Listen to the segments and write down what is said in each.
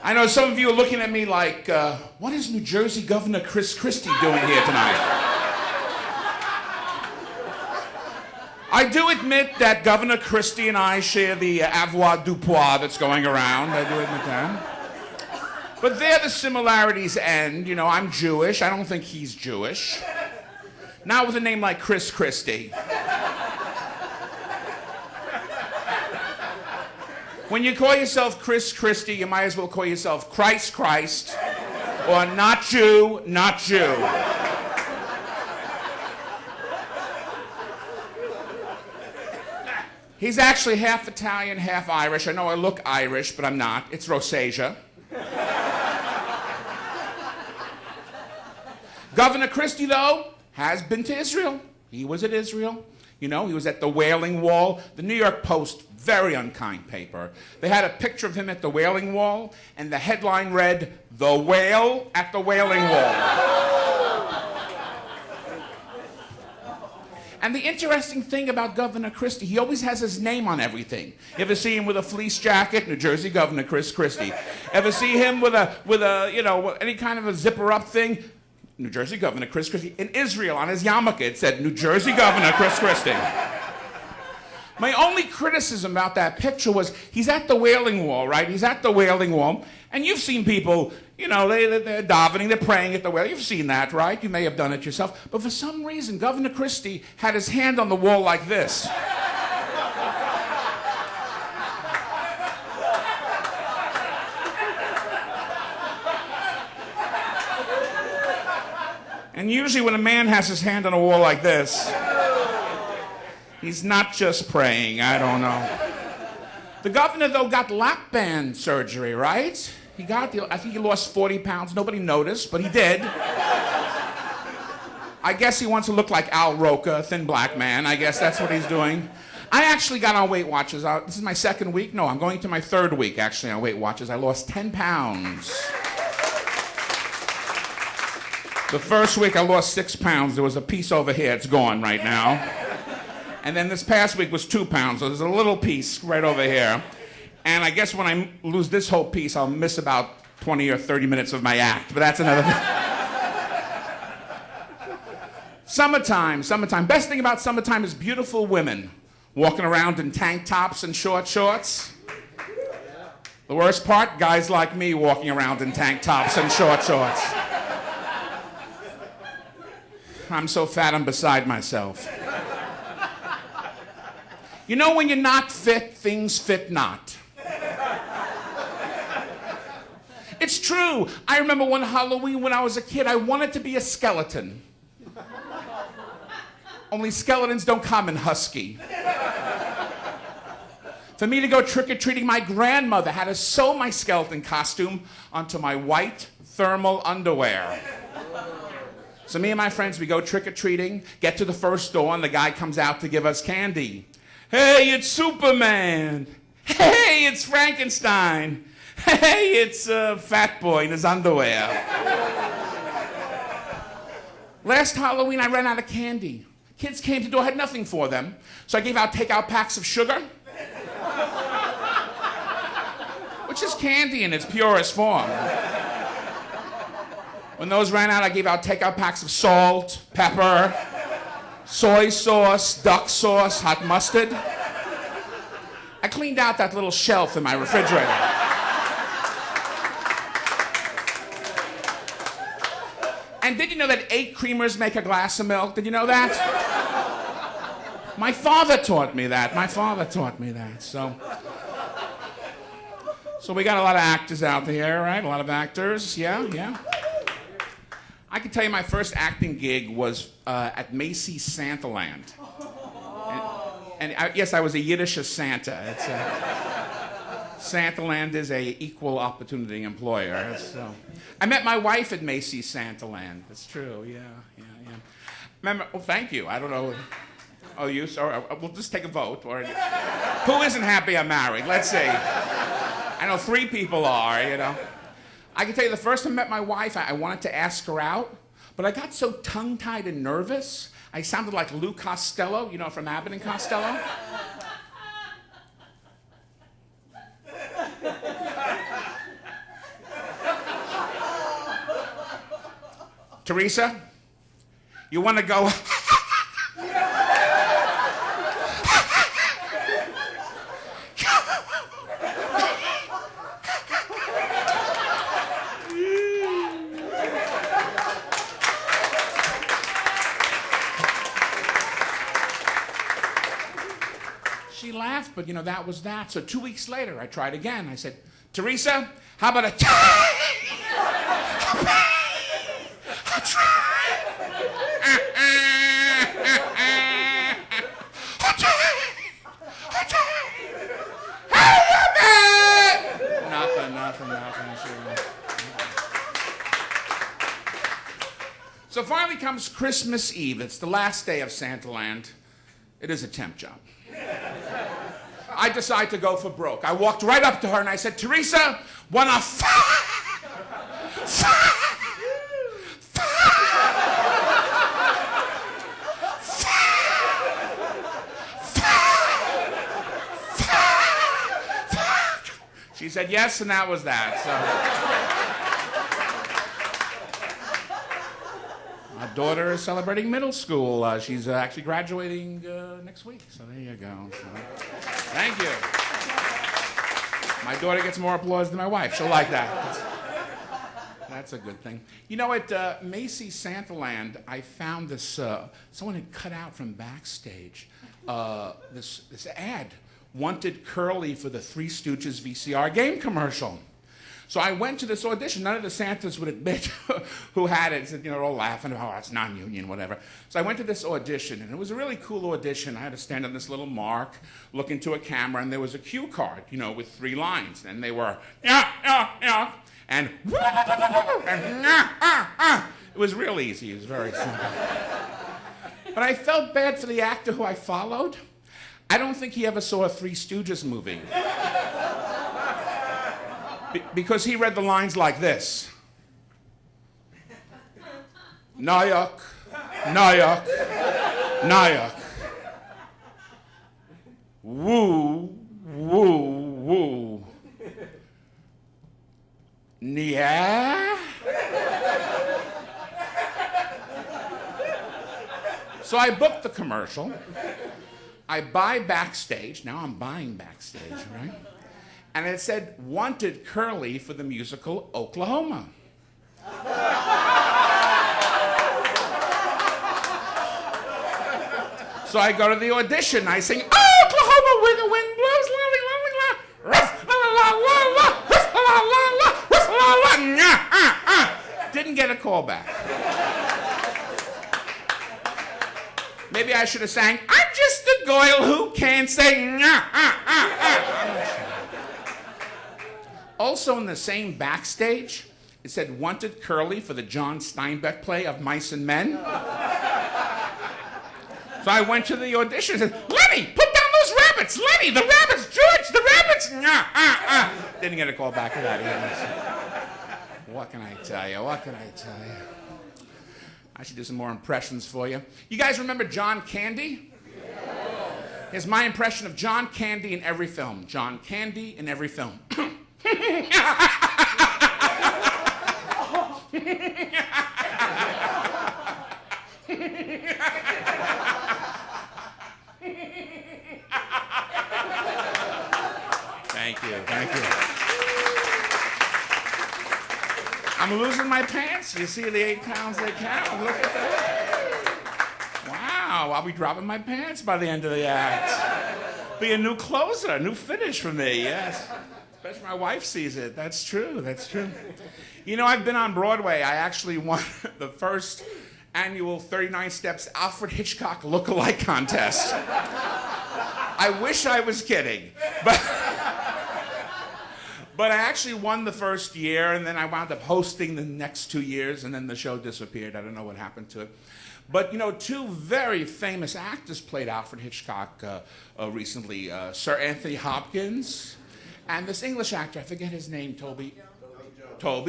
I know some of you are looking at me like, what is New Jersey Governor Chris Christie doing here tonight? I do admit that Governor Christie and I share the avoirdupois that's going around. I do admit that. But there the similarities end. You know, I'm Jewish. I don't think he's Jewish. Not with a name like Chris Christie. When you call yourself Chris Christie, you might as well call yourself Christ Christ, or not Jew, not Jew. He's actually half Italian, half Irish. I know I look Irish, but I'm not. It's rosacea. Governor Christie, though, has been to Israel. He was at Israel. You know, he was at the Wailing Wall. The New York Post, very unkind paper. They had a picture of him at the Wailing Wall, and the headline read, "The Whale at the Wailing Wall." And the interesting thing about Governor Christie, he always has his name on everything. You ever see him with a fleece jacket? New Jersey Governor Chris Christie. Ever see him with a you know, any kind of a zipper-up thing? New Jersey Governor Chris Christie. In Israel, on his yarmulke, it said, New Jersey Governor Chris Christie. My only criticism about that picture was, he's at the Wailing Wall, right? He's at the Wailing Wall, and you've seen people, you know, they're davening, they're praying at the Wailing. You've seen that, right? You may have done it yourself. But for some reason, Governor Christie had his hand on the wall like this. And usually when a man has his hand on a wall like this, he's not just praying, I don't know. The governor, though, got lap band surgery, right? I think he lost 40 pounds. Nobody noticed, but he did. I guess he wants to look like Al Roker, a thin black man. I guess that's what he's doing. I actually got on Weight Watchers. This is my second week. No, I'm going to my third week, actually, on Weight Watchers. I lost 10 pounds. The first week I lost 6 pounds. There was a piece over here. It's gone right now. And then this past week was 2 pounds. So there's a little piece right over here. And I guess when I lose this whole piece, I'll miss about 20 or 30 minutes of my act. But that's another thing. Summertime. Best thing about summertime is beautiful women walking around in tank tops and short shorts. The worst part, guys like me walking around in tank tops and short shorts. I'm so fat I'm beside myself. You know, when you're not fit, things fit not. It's true. I remember one Halloween when I was a kid, I wanted to be a skeleton. Only skeletons don't come in husky. For me to go trick-or-treating, my grandmother had to sew my skeleton costume onto my white thermal underwear. So me and my friends, we go trick-or-treating, get to the first door, and the guy comes out to give us candy. Hey, it's Superman. Hey, it's Frankenstein. Hey, it's Fat Boy in his underwear. Last Halloween, I ran out of candy. Kids came to the door, I had nothing for them. So I gave out takeout packs of sugar, which is candy in its purest form. When those ran out, I gave out takeout packs of salt, pepper, soy sauce, duck sauce, hot mustard. I cleaned out that little shelf in my refrigerator. And did you know that 8 creamers make a glass of milk? Did you know that? My father taught me that. So we got a lot of actors out there, right? A lot of actors, yeah. I can tell you my first acting gig was at Macy's Santaland. Yes, I was a Yiddish Santa. Santaland is a equal opportunity employer. I met my wife at Macy's Santaland. That's true, yeah. Remember, thank you. I don't know. Oh, you? Sorry. We'll just take a vote. Or, who isn't happy I'm married? Let's see. I know 3 people are, you know. I can tell you the first time I met my wife, I wanted to ask her out, but I got so tongue-tied and nervous, I sounded like Lou Costello, you know, from Abbott and Costello. Teresa, you want to go? She laughed, but that was that. So 2 weeks later, I tried again. I said, Teresa, how about a Nothing. So finally comes Christmas Eve. It's the last day of Santaland. It is a temp job. I decide to go for broke. I walked right up to her and I said, Teresa, wanna She said yes, and that was that. So my daughter is celebrating middle school. She's actually graduating next week. So there you go. So, thank you. My daughter gets more applause than my wife. She'll like that. That's a good thing. At Macy's Santaland, I found this. Someone had cut out from backstage this ad. Wanted Curly for the Three Stooges VCR game commercial. So I went to this audition. None of the Santas would admit who had it. Said, they're all laughing, oh, it's non-union, whatever. So I went to this audition, and it was a really cool audition. I had to stand on this little mark, look into a camera, and there was a cue card, with 3 lines. And they were, and it was real easy. It was very simple. But I felt bad for the actor who I followed. I don't think he ever saw a Three Stooges movie. Because he read the lines like this. Nyack, Nyack, Nyack. Woo, woo, woo. Yeah? So I booked the commercial. I buy backstage. Now I'm buying backstage, right? And it said, wanted Curly for the musical Oklahoma. So I go to the audition. I sing, Oklahoma, where the wind blows, didn't get a call back. Maybe I should have sang, I'm just a girl who can't say, Also in the same backstage, it said, wanted Curly for the John Steinbeck play of Mice and Men. So I went to the audition and said, Lenny, put down those rabbits! Lenny, the rabbits! George, the rabbits! Didn't get a call back for that either. What can I tell you? I should do some more impressions for you. You guys remember John Candy? Here's my impression of John Candy in every film. John Candy in every film. Thank you. I'm losing my pants. You see the 8 pounds they count? Look at that. Wow, I'll be dropping my pants by the end of the act. Be a new closer, a new finish for me, yes. Especially my wife sees it. That's true. I've been on Broadway. I actually won the first annual 39 Steps Alfred Hitchcock Look-alike contest. I wish I was kidding, but I actually won the first year, and then I wound up hosting the next 2 years, and then the show disappeared. I don't know what happened to it. But, 2 very famous actors played Alfred Hitchcock recently. Sir Anthony Hopkins and this English actor, I forget his name, Toby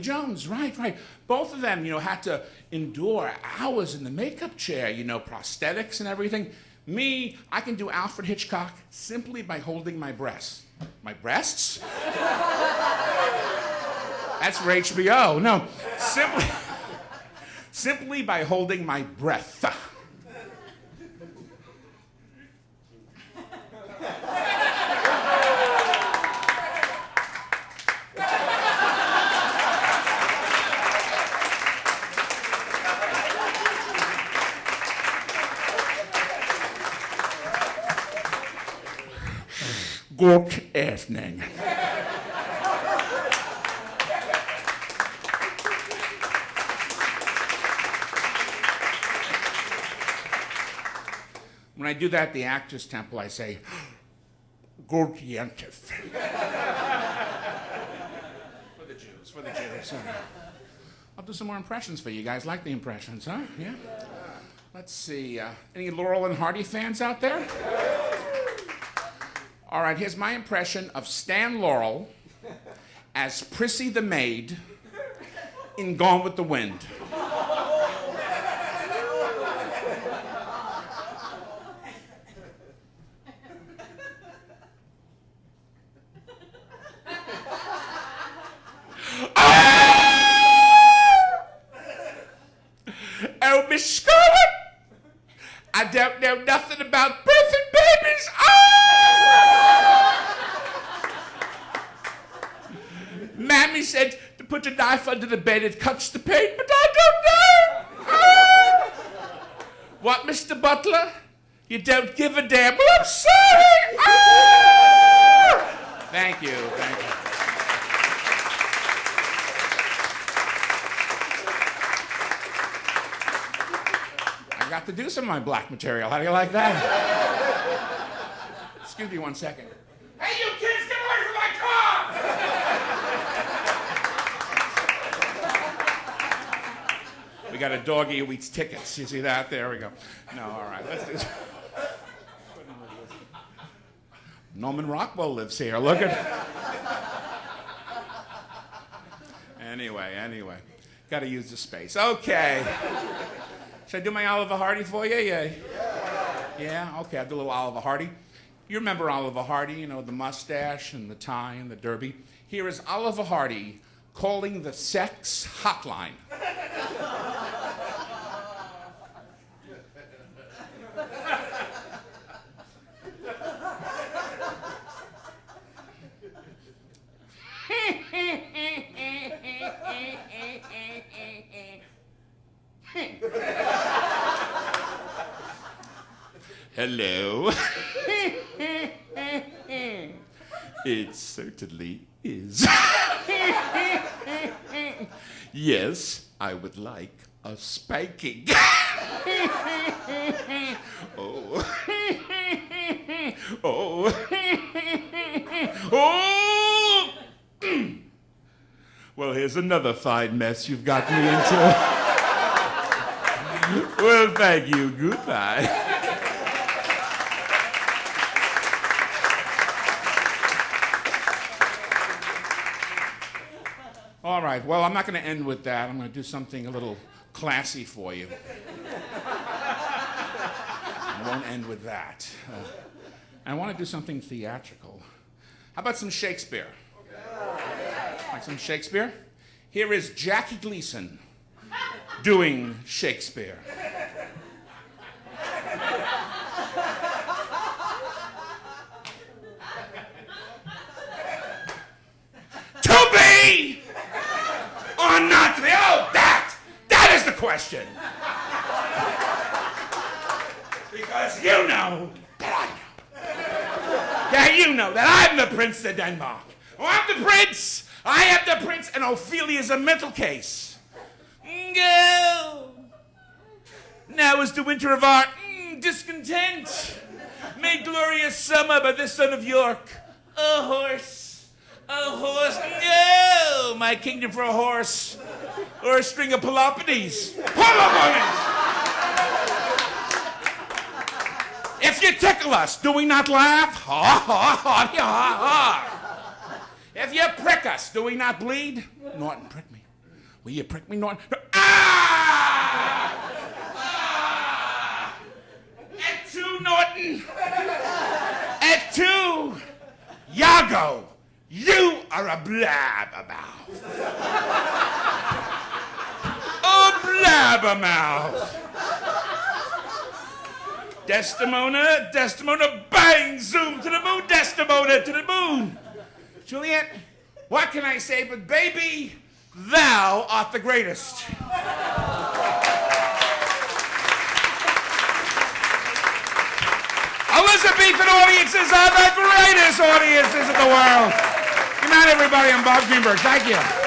Jones, right. Both of them, had to endure hours in the makeup chair, prosthetics and everything. Me, I can do Alfred Hitchcock simply by holding my breasts. My breasts? That's for HBO. No, simply by holding my breath. God evening. When I do that at the Actors Temple, I say, "Good Yantif." For the Jews, for the Jews. I'll do some more impressions for you. You guys like the impressions, huh? Yeah? Let's see. Any Laurel and Hardy fans out there? All right, here's my impression of Stan Laurel as Prissy the maid in Gone with the Wind. Oh, Miss Scarlet, I don't know nothing about birthing babies. Mammy said to put a knife under the bed, it cuts the pain, but I don't know. What, Mr. Butler? You don't give a damn? Well, I'm sorry. Thank you, thank you. I got to do some of my black material. How do you like that? Excuse me 1 second. Hey, you kids, get away from my car! We got a doggy who eats tickets. You see that? There we go. No, all right. Let's do this. Norman Rockwell lives here. Look at. Anyway. Got to use the space. Okay. Should I do my Oliver Hardy for you? Yeah. Yeah? Okay, I'll do a little Oliver Hardy. You remember Oliver Hardy, you know, the mustache and the tie and the derby. Here is Oliver Hardy calling the sex hotline. Hello. It certainly is. Yes, I would like a spanking. Oh. Oh. Oh. Well, here's another fine mess you've got me into. Well, thank you. Goodbye. All right, well, I'm not going to end with that. I'm going to do something a little classy for you. I won't end with that. I want to do something theatrical. How about some Shakespeare? Like some Shakespeare? Here is Jackie Gleason doing Shakespeare. To be or not to be? Oh, that is the question. Because you know that I know. Yeah, you know that I'm the Prince of Denmark. Oh, I'm the Prince. I am the Prince, and Ophelia's a mental case. Go. Now is the winter of our discontent. Made glorious summer by the son of York. A horse. A horse. No, my kingdom for a horse. Or a string of Peloponnese. If you tickle us, do we not laugh? Ha, ha, ha, ha, ha. If you prick us, do we not bleed? Norton, prick me. Will you prick me, Norton? Ah! Ah! Et tu, Norton? Et tu, Iago? You are a blabbermouth. A blabbermouth. blabbermouth. Desdemona, Desdemona, bang, zoom to the moon, Desdemona to the moon. Juliet, what can I say but, baby, thou art the greatest. Elizabethan audiences are the greatest audiences in the world. Good night, everybody. I'm Bob Greenberg. Thank you.